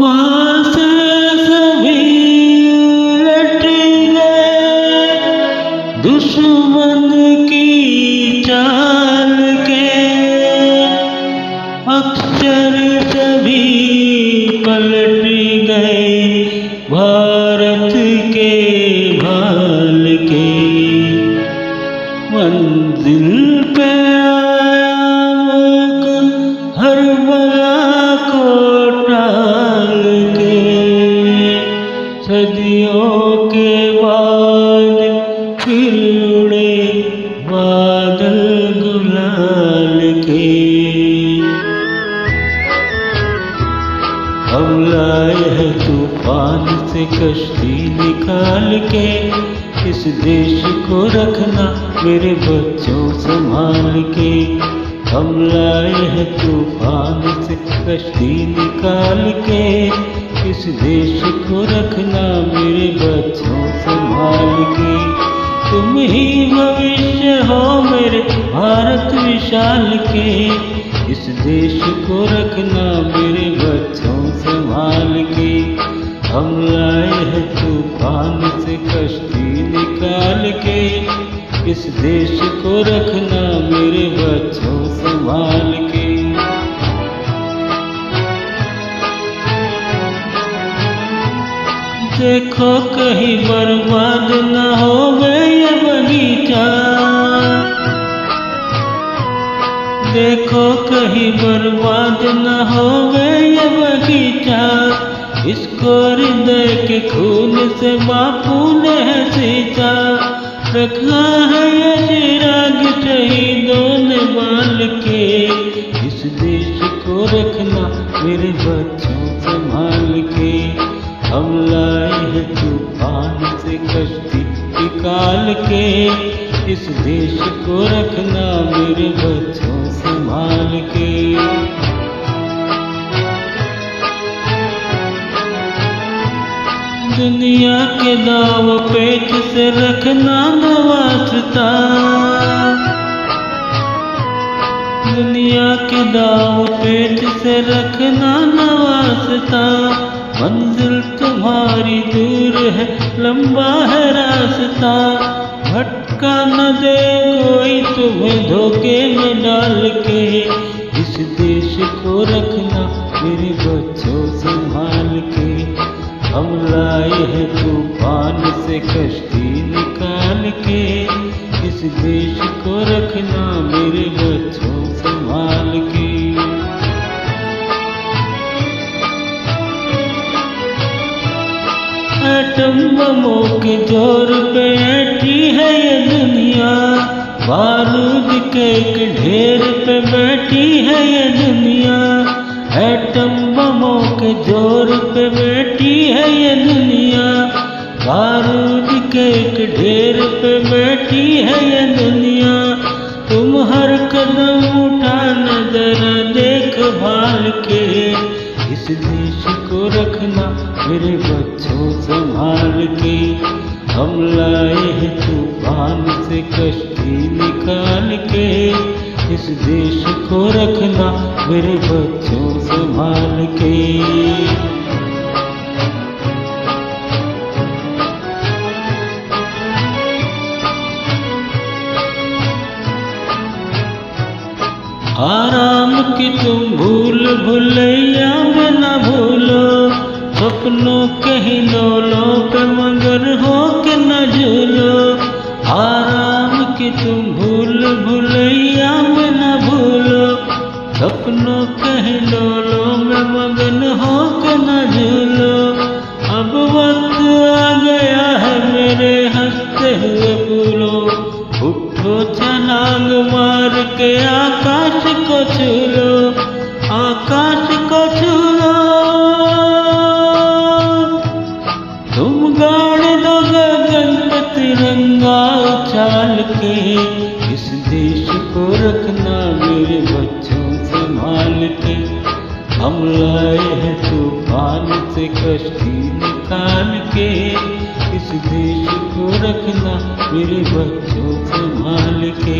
वहाँ से सभी लट गए दुश्मन की चाल के, अक्षर सभी पलट गए भारत के भाल के। मंजिल पे आया मुल्क हर बला को टाल के, सदियों के बाद फिर उड़े बादल गुलाल के। हम लाए हैं तूफान से कश्ती निकाल के, इस देश को रखना मेरे बच्चों संभाल के। हम लाए हैं तूफान से कश्ती निकाल के, इस देश को रखना मेरे बच्चों संभाल के। तुम ही भविष्य हो मेरे भारत विशाल के, इस देश को रखना मेरे बच्चों संभाल के। हम लाए हैं तूफान से कश्ती निकाल के, इस देश को रखना मेरे बच्चों संभाल के। देखो कहीं बर्बाद न होवे ये बगीचा, देखो कहीं बर्बाद न होवे ये बगीचा, इसको हृदय के खून से बापू ने सींचा। रखा है ये चिराग शहीदों ने बाल के, इस देश को रखना मेरे बच्चों संभाल के। हम लाए हैं तूफान से कश्ती निकाल के, इस देश को रखना मेरे बच्चों संभाल के। दुनिया के दाव पेच से रखना न वास्ता, दुनिया के दाव पेच से रखना न वास्ता। मंजिल तुम्हारी दूर है लंबा है रास्ता, भटका न दे कोई तुम्हें धोखे में डाल के। इस देश को रखना मेरे बच्चों संभाल के। हम लाए हैं तूफान से कश्ती निकाल के, इस देश को रखना मेरे बच्चों संभाल के। एटम बमों के जोर पे बैठी है ये दुनिया, बारूद के एक ढेर पे बैठी है ये दुनिया। एटम बमों के जोर पे बैठी है ये दुनिया, बारूद के एक ढेर पे बैठी है ये दुनिया। तुम हर कदम उठाना जरा देखभाल के, इस देश को रखना मेरे बच्चों संभाल के। हम लाए हैं तूफान से कश्ती निकाल के, इस देश को रखना मेरे बच्चों संभाल के। आराम की तुम भूल भुलैया में न भूलो, सपनों के हिलोलों पे मगर हो के न झूलो। आराम की तुम भूल भुलैया में न भूलो, सपनों के हिलोलों में मगन हो के न झूलो। अब वक्त आ गया है मेरे हंसते हुए फूलों, उठो छलांग मार के आकाश को छू लो, आकाश को छू लो। तुम गाड़ दो गगन पे तिरंगा उछाल के, इस देश को रखना मेरे बच्चों संभाल के। हम लाए हैं तूफान से कश्ती निकाल के, इस देश को रखना मेरे बच्चों संभाल के।